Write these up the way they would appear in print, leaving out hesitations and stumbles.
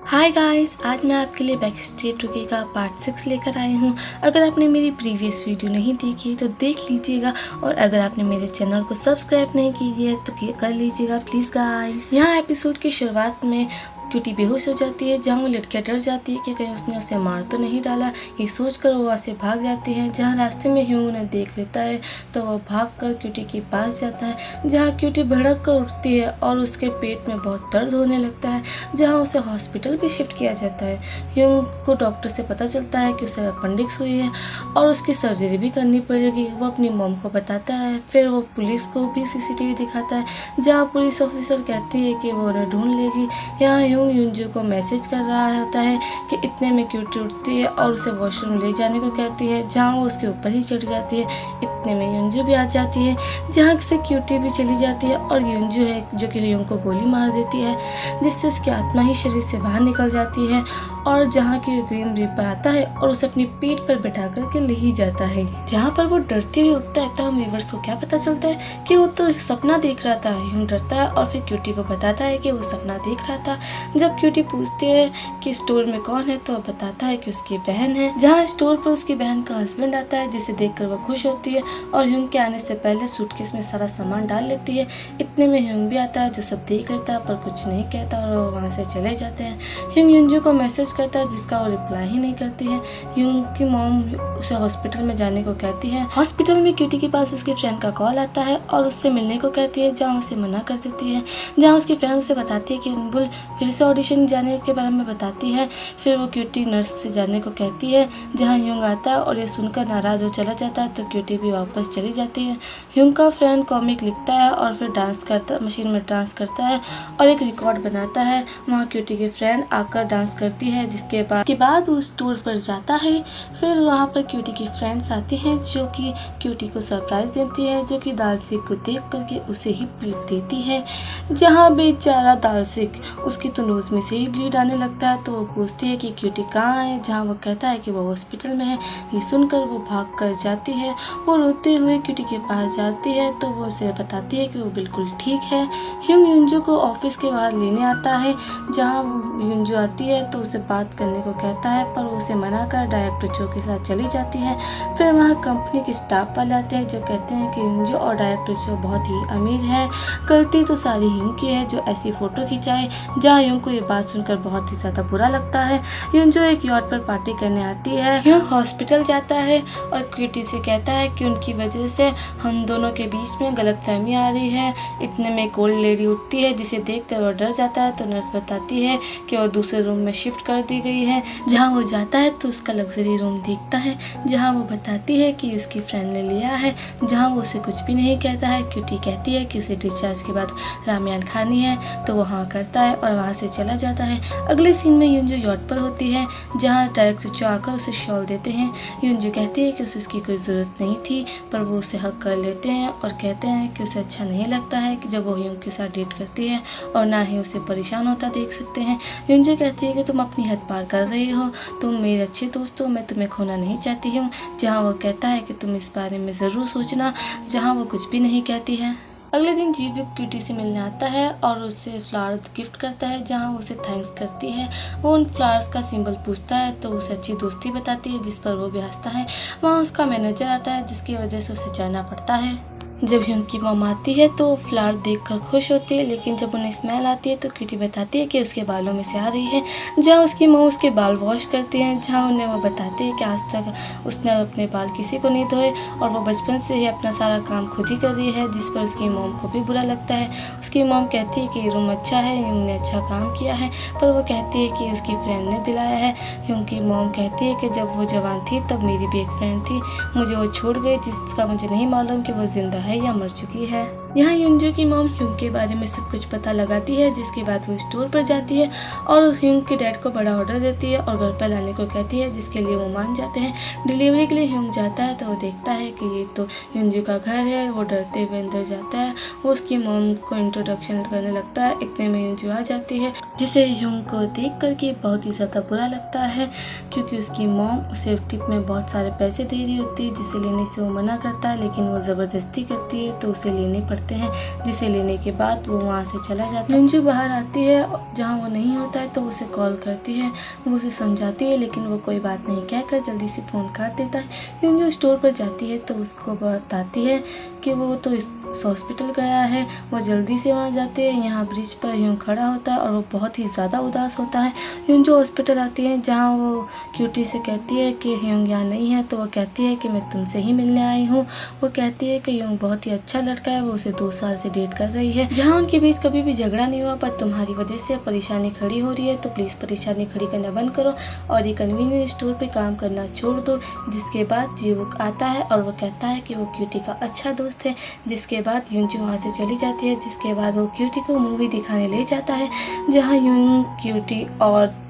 Hi guys, आज मैं आपके लिए बैक स्टेट रुके का पार्ट 6 लेकर आई हूँ। अगर आपने मेरी प्रीवियस वीडियो नहीं देखी तो देख लीजिएगा, और अगर आपने मेरे चैनल को सब्सक्राइब नहीं की है तो कर लीजिएगा प्लीज़ गाइस। यहाँ एपिसोड की शुरुआत में क्यूटी बेहोश हो जाती है, जहाँ वो लड़कियाँ डर जाती है कि कहीं उसने उसे मार तो नहीं डाला। ये सोचकर वो वहाँ से भाग जाती है। जहाँ रास्ते में ह्यूंग उन्हें देख लेता है तो वो भागकर क्यूटी के पास जाता है, जहाँ क्यूटी भड़क कर उठती है और उसके पेट में बहुत दर्द होने लगता है, जहाँ उसे हॉस्पिटल भी शिफ्ट किया जाता है। ह्यूंग को डॉक्टर से पता चलता है कि उसे अपेंडिक्स हुई है और उसकी सर्जरी भी करनी पड़ेगी। वो अपनी मॉम को बताता है, फिर वो पुलिस को भी सीसीटीवी दिखाता है, जहाँ पुलिस ऑफिसर कहती है कि वो उन्हें ढूंढ लेगी। यहाँ यूंजू को मैसेज कर रहा होता है कि इतने में क्यूटी उठती है और उसे वॉशरूम ले जाने को कहती है, जहाँ वो उसके ऊपर ही चढ़ जाती है। इतने में यूंजू भी आ जाती है, जहाँ से क्यूटी भी चली जाती है और यूंजू है जो कि ह्यूंग को गोली मार देती है, जिससे उसकी आत्मा ही शरीर से बाहर निकल जाती है। और जहाँ की ग्रीन रीपर आता है और उसे अपनी पीठ पर बैठा करके ले ही जाता है। जहाँ पर वो डरते हुए उठता है तो वीवर्स को क्या पता चलता है कि वो तो सपना देख रहा था। ह्यूंग डरता है और फिर क्यूटी को बताता है कि वो सपना देख रहा था। जब क्यूटी पूछती है कि स्टोर में कौन है तो बताता है कि उसकी बहन है। जहाँ स्टोर पर उसकी बहन का हस्बैंड आता है, जिसे देखकर वो खुश होती है और ह्यूंग के आने से पहले सूटकेस में सारा सामान डाल लेती है। इतने में ह्यूंग भी आता है, जो सब देख लेता है पर कुछ नहीं कहता और वो वहाँ से चले जाते हैं। ह्यूंग यूंजू को मैसेज करता है, जिसका वो रिप्लाई ही नहीं करती है। ह्यूंग की मॉम उसे हॉस्पिटल में जाने को कहती है। हॉस्पिटल में क्यूटी के पास उसके फ्रेंड का कॉल आता है और उससे मिलने को कहती है, जहाँ उसे मना कर देती है। जहाँ उसकी फ्रेंड उसे बताती है कि बुल फिर से ऑडिशन जाने के बारे में बताती है। फिर वो क्यूटी नर्स से जाने को कहती है, जहाँ ह्यूंग आता है और ये सुनकर नाराज हो चला जाता है तो क्यूटी भी वापस चली जाती है। ह्यूंग का फ्रेंड कॉमिक लिखता है और फिर डांस करता मशीन में डांस करता है और एक रिकॉर्ड बनाता है। वहाँ क्यूटी की फ्रेंड आकर डांस करती है, जिसके बाद वो स्टोर पर जाता है। फिर वहाँ पर क्यूटी की फ्रेंड्स आती हैं, जो कि क्यूटी को सरप्राइज देती है, जो कि दालसिक को देख करके उसे ही पीट देती है। जहाँ बेचारा दालसिक उसकी तो नोज में से ही ब्लीड आने लगता है, तो वो पूछती है कि क्यूटी कहाँ है, जहाँ वो कहता है कि वो हॉस्पिटल में है। ये सुनकर वो भाग कर जाती है। वो रोते हुए क्यूटी के पास जाती है तो वो उसे बताती है कि वो बिल्कुल ठीक है। ह्यूंग यूंजू को ऑफिस के बाहर लेने आता है। जहाँ यूंजू आती है तो उसे बात करने को कहता है, पर वो उसे मना कर डायरेक्टर चो के साथ चली जाती है। फिर वहाँ कंपनी के स्टाफ वाले आते हैं, जो कहते हैं कि यूंजू और डायरेक्टर चो बहुत ही अमीर है, गलती तो सारी ह्यूंग की है जो ऐसी फोटो खिंचाए। जहाँ ह्यूंग को ये बात सुनकर बहुत ही ज्यादा बुरा लगता है। यूंजू एक यॉट पर पार्टी करने आती है। ह्यूंग हॉस्पिटल जाता है और क्यूटी से कहता है कि उनकी वजह से हम दोनों के बीच में गलतफहमी आ रही है। इतने में एक ओल्ड लेडी उठती है, जिसे देखकर वो डर जाता है, तो नर्स बताती है कि वो दूसरे रूम में शिफ्ट कर दी गई है। जहाँ वो जाता है तो उसका लग्जरी रूम देखता है, जहाँ वो बताती है कि उसकी फ्रेंड ने लिया है। जहाँ वो उसे कुछ भी नहीं कहता है। क्यूटी कहती है कि उसे डिस्चार्ज के बाद रामेयन खानी है, तो वो हाँ करता है और वहाँ से चला जाता है। अगले सीन में यूंजू यॉट पर होती है, जहाँ डायरेक्टर चो आकर उसे शॉल देते हैं। यूंजू कहती है कि उसे उसकी कोई ज़रूरत नहीं थी, पर वो उसे हक कर लेते हैं और कहते हैं कि उसे अच्छा नहीं लगता है कि जब वो ह्यूंग के साथ डेट करती है, और ना ही उसे परेशान होता देख सकते हैं। यूंजू कहती है कि तुम अपनी हद पार कर रही हो, तुम मेरे अच्छे दोस्त हो, मैं तुम्हें खोना नहीं चाहती हूँ। जहाँ वो कहता है कि तुम इस बारे में ज़रूर सोचना, जहाँ वो कुछ भी नहीं कहती है। अगले दिन जीव क्यूटी से मिलने आता है और उससे फ्लावर गिफ्ट करता है, जहाँ वो उसे थैंक्स करती है। वो उन फ्लावर्स का सिंबल पूछता है तो उसे अच्छी दोस्ती बताती है, जिस पर वो भी हंसता है। वहाँ उसका मैनेजर आता है, जिसकी वजह से उसे जाना पड़ता है। जब ह्यूंग की मॉम आती है तो फ्लावर देखकर खुश होती है, लेकिन जब उन्हें स्मेल आती है तो क्यूटी बताती है कि उसके बालों में से आ रही है। जहाँ उसकी मॉम उसके बाल वॉश करती हैं, जहाँ उन्हें वो बताती है कि आज तक उसने अपने बाल किसी को नहीं धोए और वो बचपन से ही अपना सारा काम खुद ही कर रही है, जिस पर उसकी मॉम को भी बुरा लगता है। उसकी मॉम कहती है कि रूम अच्छा है, ह्यूंग ने अच्छा काम किया है, पर वो कहती है कि उसकी फ्रेंड ने दिलाया है। ह्यूंग की मॉम कहती है कि जब वो जवान थी तब मेरी भी एक फ्रेंड थी, मुझे वो छोड़ गई, जिसका मुझे नहीं मालूम कि वो जिंदा है या मर चुकी है। यहाँ यूंजू की मॉम ह्यूंग के बारे में सब कुछ पता लगाती है, जिसके बाद वो स्टोर पर जाती है और ह्यूंग के डैड को बड़ा ऑर्डर देती है और घर पर लाने को कहती है, जिसके लिए वो मान जाते हैं। डिलीवरी के लिए ह्यूंग जाता है तो वो देखता है कि ये तो यूंजू का घर है। वो डरते हुए अंदर जाता है। वो उसकी मॉम को इंट्रोडक्शन करने लगता है। इतने में यूंजू आ जाती है, जिसे ह्यूंग को देख करके बहुत ही ज़्यादा बुरा लगता है, क्योंकि उसकी मॉम उसे टिप में बहुत सारे पैसे दे रही होती है, जिसे लेने से वो मना करता है, लेकिन वो ज़बरदस्ती करती है तो उसे लेने पड़ते करते हैं, जिसे लेने के बाद वो वहाँ से चला जाता है। युंजू बाहर आती है, जहाँ वो नहीं होता है तो उसे कॉल करती है, वो उसे समझाती है लेकिन वो कोई बात नहीं कहकर जल्दी से फ़ोन काट देता है। युंजू स्टोर पर जाती है तो उसको बताती है कि वो तो इस हॉस्पिटल गया है। वो जल्दी से वहाँ जाते हैं। यहाँ ब्रिज पर यूं खड़ा होता है और वो बहुत ही ज़्यादा उदास होता है। युंजू हॉस्पिटल आती है, जहाँ वो क्यूटी से कहती है कि ह्योंग यहाँ नहीं है, तो वो कहती है कि मैं तुमसे ही मिलने आई हूँ। वो कहती है कि ह्योंग बहुत ही अच्छा लड़का है, वो उसे 2 साल से डेट कर रही है। जहाँ उनके बीच कभी भी झगड़ा नहीं हुआ, पर तुम्हारी वजह से परेशानी खड़ी हो रही है, तो प्लीज़ परेशानी खड़ी करना बंद करो और ये कन्वीनियंस स्टोर पे काम करना छोड़ दो। जिसके बाद जीवुक आता है और वो कहता है कि वो क्यूटी का अच्छा दोस्त है। जिसके बाद युंजू वहाँ से चली जाती है। जिसके बाद वो क्यूटी को मूवी दिखाने ले जाता है, जहाँ यूं क्यूटी और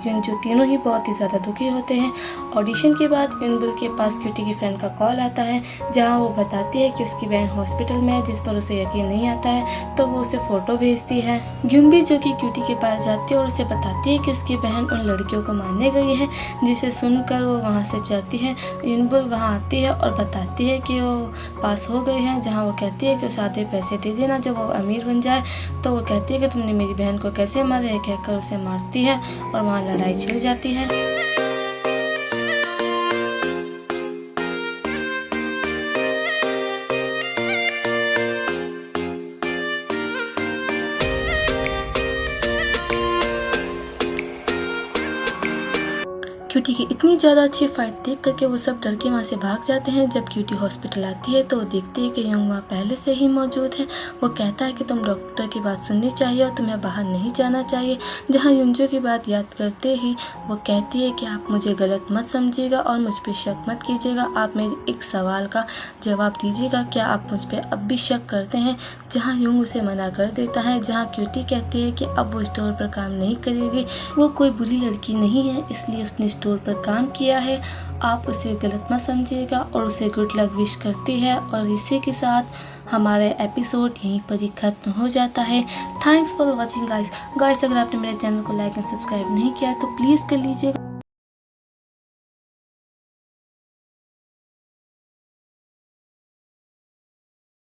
युंजू तीनों ही बहुत ही ज़्यादा दुखी होते हैं। ऑडिशन के बाद युनबुल के पास क्यूटी की फ्रेंड का कॉल आता है, जहां वो बताती है कि उसकी बहन हॉस्पिटल में है, जिस पर उसे यकीन नहीं आता है, तो वो उसे फ़ोटो भेजती है। ग्युम्बी जो कि क्यूटी के पास जाती है और उसे बताती है कि उसकी बहन उन लड़कियों को मारने गई है, जिसे सुनकर वो वहाँ से जाती है। युनबुल वहाँ आती है और बताती है कि वो पास हो गए हैं, जहाँ वो कहती है कि उसे आधे पैसे दे देना जब वो अमीर बन जाए। तो वो कहती है कि तुमने मेरी बहन को कैसे मारा है, कहकर उसे मारती है और वहाँ लड़ाई छिड़ जाती है। क्यूटी की इतनी ज़्यादा अच्छी फाइट देख करके वो सब डर के वहाँ से भाग जाते हैं। जब क्यूटी हॉस्पिटल आती है तो वो देखती है कि ह्योंग वहाँ पहले से ही मौजूद है। वो कहता है कि तुम डॉक्टर की बात सुननी चाहिए और तुम्हें बाहर नहीं जाना चाहिए। जहाँ युंजू की बात याद करते ही वो कहती है कि आप मुझे गलत मत समझिएगा और मुझ पर शक मत कीजिएगा। आप मेरे एक सवाल का जवाब दीजिएगा, क्या आप मुझ पर अब भी शक करते हैं? जहाँ ह्योंग उसे मना कर देता है। जहाँ क्यूटी कहती है कि अब वो स्टोर पर काम नहीं करेगी, वो कोई बुरी लड़की नहीं है, इसलिए उसने स्टोर पर काम किया है, आप उसे गलत मत समझिएगा, और उसे गुड लक विश करती है। और इसी के साथ हमारा एपिसोड यहीं पर ही खत्म हो जाता है। Thanks for watching guys. अगर आपने मेरे चैनल को लाइक एंड सब्सक्राइब नहीं किया तो प्लीज़ कर लीजिएगा।